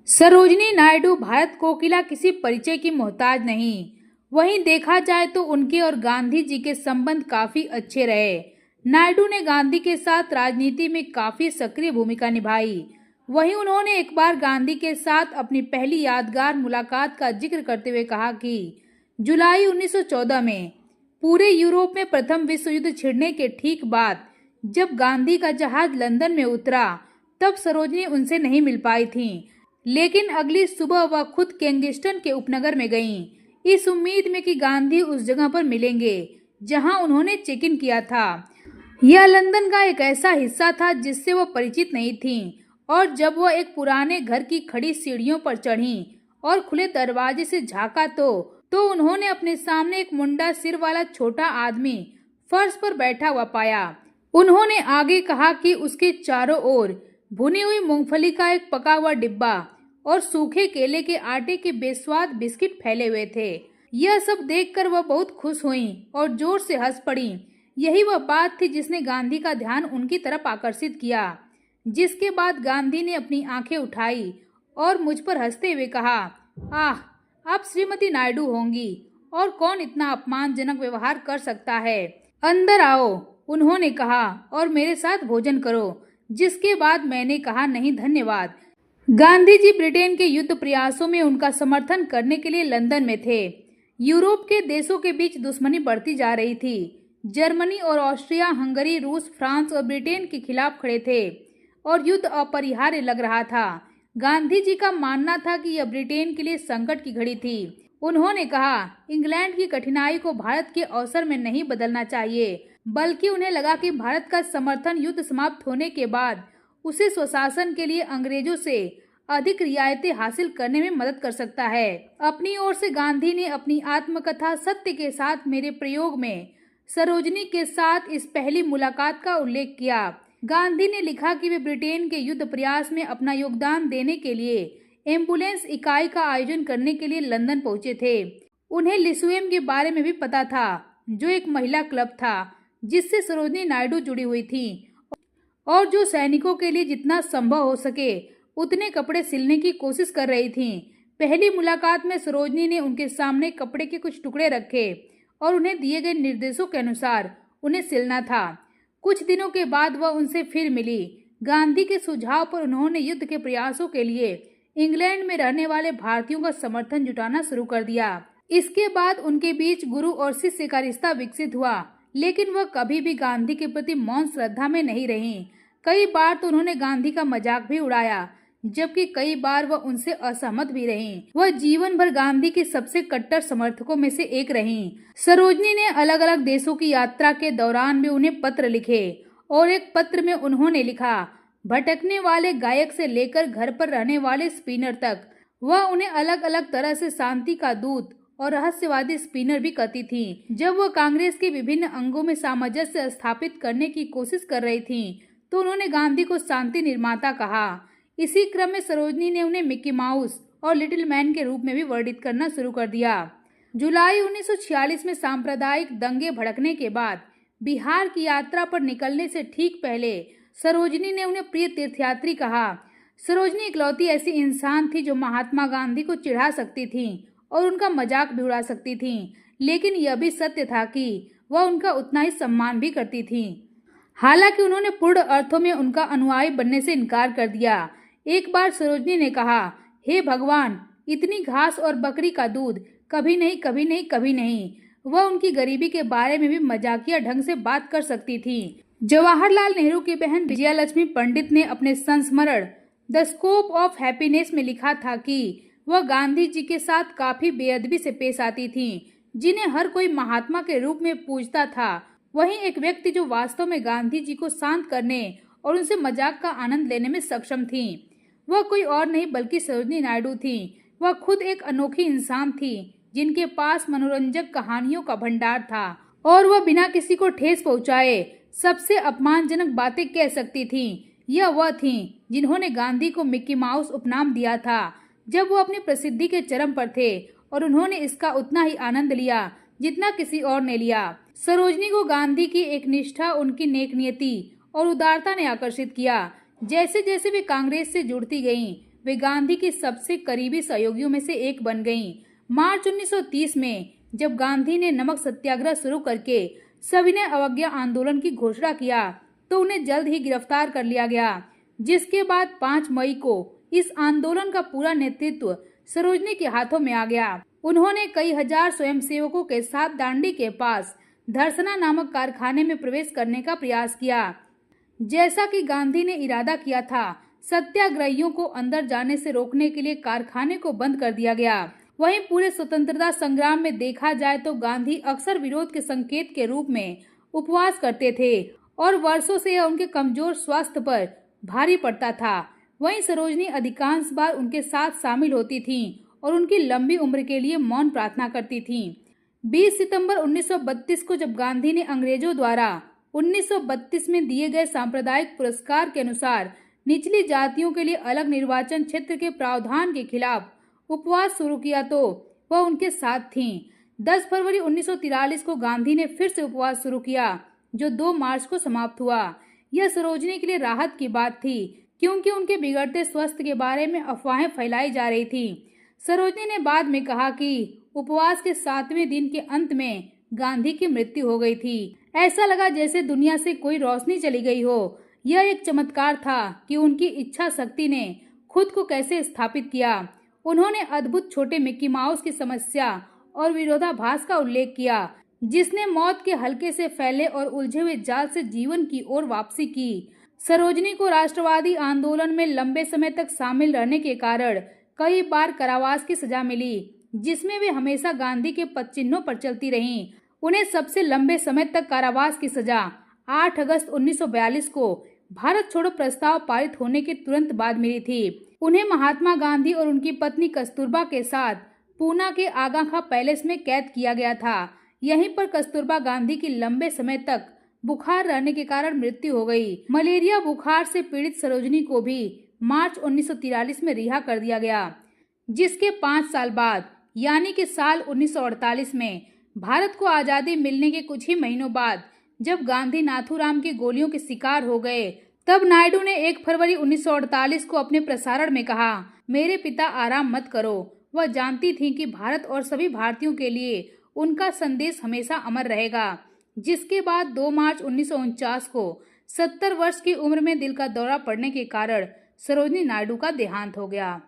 सरोजिनी नायडू भारत कोकिला किसी परिचय की मोहताज नहीं। वहीं देखा जाए तो उनके और गांधी जी के संबंध काफी अच्छे रहे। नायडू ने गांधी के साथ राजनीति में काफी सक्रिय भूमिका निभाई। वहीं उन्होंने एक बार गांधी के साथ अपनी पहली यादगार मुलाकात का जिक्र करते हुए कहा कि जुलाई 1914 में पूरे यूरोप में प्रथम विश्व युद्ध छिड़ने के ठीक बाद जब गांधी का जहाज लंदन में उतरा तब सरोजिनी उनसे नहीं मिल पाई थीं। लेकिन अगली सुबह वह खुद किंगस्टन के उपनगर में गईं, इस उम्मीद में कि गांधी उस जगह पर मिलेंगे जहां उन्होंने चेक इन किया था। यह लंदन का एक ऐसा हिस्सा था जिससे वह परिचित नहीं थीं, और जब वह एक पुराने घर की खड़ी सीढ़ियों पर चढ़ीं और खुले दरवाजे से झांका तो उन्होंने अपने सामने एक मुंडा सिर वाला छोटा आदमी फर्श पर बैठा हुआ पाया। उन्होंने आगे कहा कि उसके चारों ओर भुनी हुई मूंगफली का एक पका हुआ डिब्बा और सूखे केले के आटे के बेस्वाद बिस्किट फैले हुए थे। यह सब देखकर वह बहुत खुश हुईं और जोर से हंस पड़ीं। यही वह बात थी जिसने गांधी का ध्यान उनकी तरफ आकर्षित किया। जिसके बाद गांधी ने अपनी आंखें उठाई और मुझ पर हंसते हुए कहा, आह, आप श्रीमती नायडू होंगी, और कौन इतना अपमानजनक व्यवहार कर सकता है। अंदर आओ, उन्होंने कहा, और मेरे साथ भोजन करो। जिसके बाद मैंने कहा, नहीं धन्यवाद। गांधी जी ब्रिटेन के युद्ध प्रयासों में उनका समर्थन करने के लिए लंदन में थे। यूरोप के देशों के बीच दुश्मनी बढ़ती जा रही थी। जर्मनी और ऑस्ट्रिया, हंगरी, रूस, फ्रांस और ब्रिटेन के खिलाफ खड़े थे और युद्ध अपरिहार्य लग रहा था। गांधी जी का मानना था कि यह ब्रिटेन के लिए संकट की घड़ी थी। उन्होंने कहा, इंग्लैंड की कठिनाई को भारत के अवसर में नहीं बदलना चाहिए, बल्कि उन्हें लगा कि भारत का समर्थन युद्ध समाप्त होने के बाद उसे स्वशासन के लिए अंग्रेजों से अधिक रियायतें हासिल करने में मदद कर सकता है। अपनी ओर से गांधी ने अपनी आत्मकथा सत्य के साथ मेरे प्रयोग में सरोजिनी के साथ इस पहली मुलाकात का उल्लेख किया। गांधी ने लिखा कि वे ब्रिटेन के युद्ध प्रयास में अपना योगदान देने के लिए एम्बुलेंस इकाई का आयोजन करने के लिए लंदन पहुंचे थे। उन्हें लिसुएम के बारे में भी पता था, जो एक महिला क्लब था जिससे सरोजिनी नायडू जुड़ी हुई थी और जो सैनिकों के लिए जितना संभव हो सके उतने कपड़े सिलने की कोशिश कर रही थी। पहली मुलाकात में सरोजिनी ने उनके सामने कपड़े के कुछ टुकड़े रखे और उन्हें दिए गए निर्देशों के अनुसार उन्हें सिलना था। कुछ दिनों के बाद वह उनसे फिर मिली। गांधी के सुझाव पर उन्होंने युद्ध के प्रयासों के लिए इंग्लैंड में रहने वाले भारतीयों का समर्थन जुटाना शुरू कर दिया। इसके बाद उनके बीच गुरु और शिष्य का रिश्ता विकसित हुआ, लेकिन वह कभी भी गांधी के प्रति मौन श्रद्धा में नहीं रहीं। कई बार तो उन्होंने गांधी का मजाक भी उड़ाया, जबकि कई बार वह उनसे असहमत भी रहीं। वह जीवन भर गांधी के सबसे कट्टर समर्थकों में से एक रहीं। सरोजिनी ने अलग अलग देशों की यात्रा के दौरान भी उन्हें पत्र लिखे, और एक पत्र में उन्होंने लिखा, भटकने वाले गायक से लेकर घर पर रहने वाले स्पिनर तक वह उन्हें अलग अलग तरह से शांति का दूत और रहस्यवादी स्पिनर भी कहती थी। जब वह कांग्रेस के विभिन्न अंगों में सामंजस्य स्थापित करने की कोशिश कर रही थीं, तो उन्होंने गांधी को शांति निर्माता कहा। इसी क्रम में सरोजिनी ने उन्हें मिकी माउस और लिटिल मैन के रूप में भी वर्णित करना शुरू कर दिया। जुलाई 1946 में सांप्रदायिक दंगे भड़कने के बाद बिहार की यात्रा पर निकलने से ठीक पहले सरोजिनी ने उन्हें प्रिय तीर्थयात्री कहा। सरोजिनी इकलौती ऐसी इंसान थी जो महात्मा गांधी को चिढ़ा सकती थी और उनका मजाक भी उड़ा सकती थी, लेकिन यह भी सत्य था कि वह उनका उतना ही सम्मान भी करती थी। हालांकि उन्होंने पूर्ण अर्थों में उनका अनुयायी बनने से इनकार कर दिया। एक बार सरोजिनी ने कहा, हे भगवान, इतनी घास और बकरी का दूध, कभी नहीं, कभी नहीं, कभी नहीं। वह उनकी गरीबी के बारे में भी मजाकिया ढंग से बात कर सकती थी। जवाहरलाल नेहरू की बहन विजयालक्ष्मी पंडित ने अपने संस्मरण द स्कोप ऑफ हैप्पीनेस में लिखा था कि वह गांधी जी के साथ काफी बेअदबी से पेश आती थीं, जिन्हें हर कोई महात्मा के रूप में पूजता था। वहीं एक व्यक्ति जो वास्तव में गांधी जी को शांत करने और उनसे मजाक का आनंद लेने में सक्षम थी, वह कोई और नहीं बल्कि सरोजिनी नायडू थी। वह खुद एक अनोखी इंसान थी जिनके पास मनोरंजक कहानियों का भंडार था, और वह बिना किसी को ठेस पहुंचाए सबसे अपमानजनक बातें कह सकती थीं। यह वह थीं जिन्होंने गांधी को मिक्की माउस उपनाम दिया था जब वो अपनी प्रसिद्धि के चरम पर थे, और उन्होंने इसका उतना ही आनंद लिया जितना किसी और ने लिया। सरोजिनी को गांधी की एक निष्ठा, उनकी नेकनीयती और उदारता ने आकर्षित किया। जैसे जैसे वे कांग्रेस से जुड़ती गईं, वे गांधी की सबसे करीबी सहयोगियों में से एक बन गईं। मार्च 1930 में जब गांधी ने नमक सत्याग्रह शुरू करके सविनय अवज्ञा आंदोलन की घोषणा किया तो उन्हें जल्द ही गिरफ्तार कर लिया गया, जिसके बाद 5 मई को इस आंदोलन का पूरा नेतृत्व सरोजनी के हाथों में आ गया। उन्होंने कई हजार स्वयंसेवकों के साथ दांडी के पास धरसना नामक कारखाने में प्रवेश करने का प्रयास किया। जैसा कि गांधी ने इरादा किया था, सत्याग्रहियों को अंदर जाने से रोकने के लिए कारखाने को बंद कर दिया गया। वहीं पूरे स्वतंत्रता संग्राम में देखा जाए तो गांधी अक्सर विरोध के संकेत के रूप में उपवास करते थे और वर्षों से यह उनके कमजोर स्वास्थ्य पर भारी पड़ता था। वहीं सरोजनी अधिकांश बार उनके साथ शामिल होती थीं और उनकी लंबी उम्र के लिए मौन प्रार्थना करती थीं। 20 सितंबर 1932 को जब गांधी ने अंग्रेजों द्वारा 1932 में दिए गए सांप्रदायिक पुरस्कार के अनुसार निचली जातियों के लिए अलग निर्वाचन क्षेत्र के प्रावधान के खिलाफ उपवास शुरू किया तो वह उनके साथ थीं। 10 फरवरी 1943 को गांधी ने फिर से उपवास शुरू किया, जो 2 मार्च को समाप्त हुआ। यह सरोजनी के लिए राहत की बात थी, क्योंकि उनके बिगड़ते स्वास्थ्य के बारे में अफवाहें फैलाई जा रही थी। सरोजनी ने बाद में कहा कि उपवास के 7वें दिन के अंत में गांधी की मृत्यु हो गई थी। ऐसा लगा जैसे दुनिया से कोई रोशनी चली गई हो। यह एक चमत्कार था कि उनकी इच्छा शक्ति ने खुद को कैसे स्थापित किया। उन्होंने अद्भुत छोटे मिक्की माउस की समस्या और विरोधाभास का उल्लेख किया, जिसने मौत के हल्के से फैले और उलझे हुए जाल से जीवन की ओर वापसी की। सरोजनी को राष्ट्रवादी आंदोलन में लंबे समय तक शामिल रहने के कारण कई बार कारावास की सजा मिली, जिसमें वे हमेशा गांधी के पदचिह्नों पर चलती रहीं। उन्हें सबसे लंबे समय तक कारावास की सजा 8 अगस्त 1942 को भारत छोड़ो प्रस्ताव पारित होने के तुरंत बाद मिली थी। उन्हें महात्मा गांधी और उनकी पत्नी कस्तूरबा के साथ पूना के आगा खां पैलेस में कैद किया गया था। यहीं पर कस्तूरबा गांधी की लंबे समय तक बुखार रहने के कारण मृत्यु हो गई। मलेरिया बुखार से पीड़ित सरोजनी को भी मार्च 1943 में रिहा कर दिया गया, जिसके 5 साल बाद यानी कि साल 1948 में भारत को आजादी मिलने के कुछ ही महीनों बाद जब गांधी नाथूराम की गोलियों के शिकार हो गए, तब नायडू ने 1 फरवरी 1948 को अपने प्रसारण में कहा, मेरे पिता आराम मत करो। वह जानती थी कि भारत और सभी भारतीयों के लिए उनका संदेश हमेशा अमर रहेगा। जिसके बाद 2 मार्च 1949 को 70 वर्ष की उम्र में दिल का दौरा पड़ने के कारण सरोजनी नायडू का देहांत हो गया।